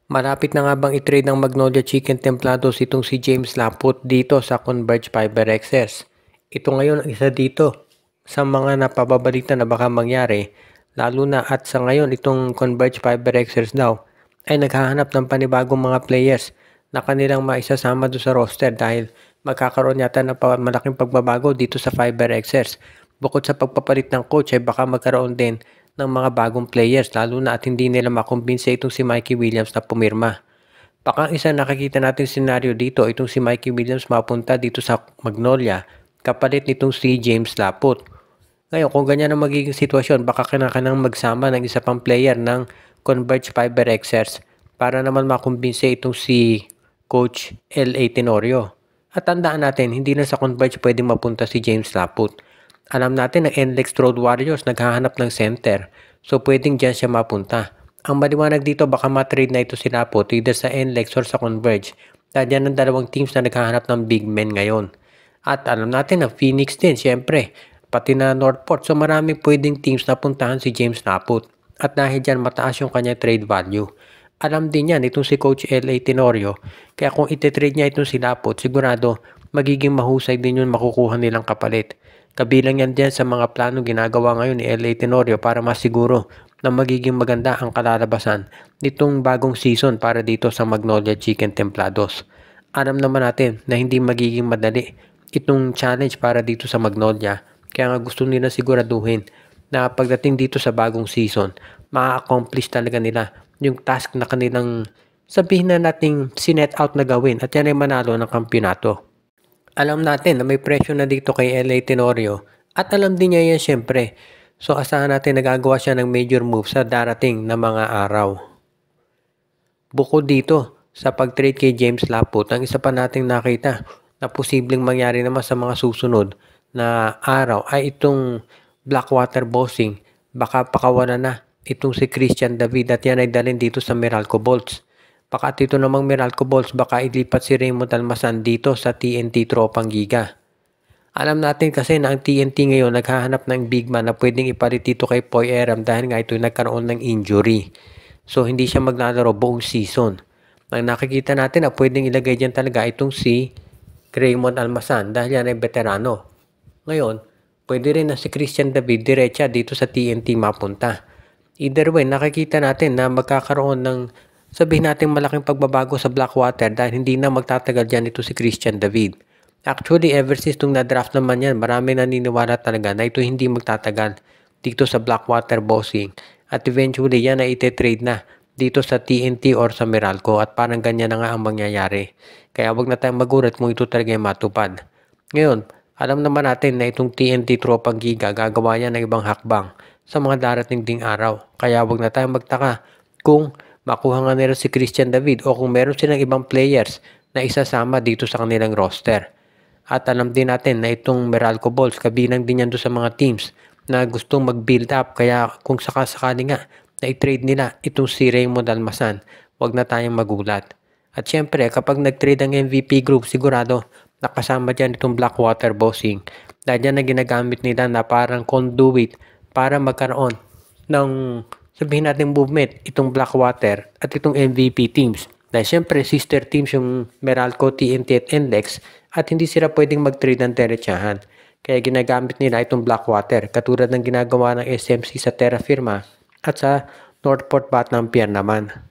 Malapit na nga bang i-trade ng Magnolia Chicken Templados itong si James Laput dito sa Converge Fiber Excess? Ito ngayon ang isa dito sa mga napababalita na baka mangyari, lalo na at sa ngayon itong Converge Fiber Excess daw ay naghahanap ng panibagong mga players na kanilang maisasama doon sa roster dahil magkakaroon yata ng malaking pagbabago dito sa Fiber Excess. Bukod sa pagpapalit ng coach ay baka magkaroon din ng mga bagong players lalo na at hindi nila makumbinse itong si Mikey Williams na pumirma. Baka isa nakikita natin senaryo dito itong si Mikey Williams mapunta dito sa Magnolia kapalit nitong si James Laput. Ngayon kung ganyan ang magiging sitwasyon baka kailangan magsama ng isa pang player ng Converge Fiber Excess para naman makumbinse itong si Coach L.A. Tenorio. At tandaan natin hindi na sa Converge pwedeng mapunta si James Laput. Alam natin na NLEX Road Warriors naghahanap ng center, so pwedeng dyan siya mapunta. Ang maliwanag dito baka matrade na ito si Laput either sa NLEX or sa Converge dahil yan ang dalawang teams na naghahanap ng big men ngayon. At alam natin na Phoenix din syempre, pati na Northport, so maraming pwedeng teams na puntahan si James Laput. At dahil dyan mataas yung kanyang trade value. Alam din yan itong si Coach L.A. Tenorio, kaya kung ititrade niya itong si Laput, sigurado magiging mahusay din yung makukuha nilang kapalit. Kabilang yan dyan sa mga plano ginagawa ngayon ni L.A. Tenorio para masiguro na magiging maganda ang kalalabasan nitong bagong season para dito sa Magnolia Chicken Templados. Alam naman natin na hindi magiging madali itong challenge para dito sa Magnolia, kaya nga gusto nila siguraduhin na pagdating dito sa bagong season, ma-accomplish talaga nila yung task na kanilang sabihin na nating sinet out na gawin at yan ay manalo ng kampyonato. Alam natin na may presyo na dito kay L.A. Tenorio at alam din niya yan syempre. So asahan natin nagagawa siya ng major move sa darating na mga araw. Bukod dito sa pag-trade kay James Laput, ang isa pa nating nakita na posibleng mangyari naman sa mga susunod na araw ay itong Blackwater Bossing. Baka pakawalan na itong si Christian David at yan ay dalhin dito sa Meralco Bolts. Baka dito namang Meralco Bolts baka ilipat si Raymond Almasan dito sa TNT Tropang Giga. Alam natin kasi na ang TNT ngayon naghahanap ng big man na pwedeng ipalit dito kay Poy Eram dahil nga ito nagkaroon ng injury. So hindi siya maglalaro buong season. Ang nakikita natin na pwedeng ilagay dyan talaga itong si Raymond Almasan dahil yan ay veterano. Ngayon, pwede rin na si Christian David diretsa dito sa TNT mapunta. Either way, nakikita natin na magkakaroon ng sabihin natin malaking pagbabago sa Blackwater dahil hindi na magtatagal dyan ito si Christian David. Actually, ever since nung na-draft naman yan, marami naniniwala talaga na ito hindi magtatagal dito sa Blackwater Bossing. At eventually, yan ay ite-trade na dito sa TNT or sa Meralco at parang ganyan na nga ang mangyayari. Kaya wag na tayong magulat kung ito talaga ay matupad. Ngayon, alam naman natin na itong TNT Tropang Giga gagawa yan ng ibang hakbang sa mga darating ding araw. Kaya wag na tayong magtaka kung makuha nga nila si Christian David o kung meron silang ibang players na isasama dito sa kanilang roster. At alam din natin na itong Meralco Bolts kabilang din yan doon sa mga teams na gustong mag-build up. Kaya kung sakasakali nga na i-trade nila itong si Raymond Almasan, wag na tayong magulat. At syempre kapag nag-trade ang MVP group sigurado nakasama dyan itong Blackwater Bossing. Dahil yan na ginagamit nila na parang conduit para magkaroon ng sabihin natin movement itong Blackwater at itong MVP teams. Dahil syempre sister teams yung Meralco, TNT at NLEX at hindi sila pwedeng mag-trade ng derechahan. Kaya ginagamit nila itong Blackwater katulad ng ginagawa ng SMC sa Terra Firma at sa Northport Batang Pier naman.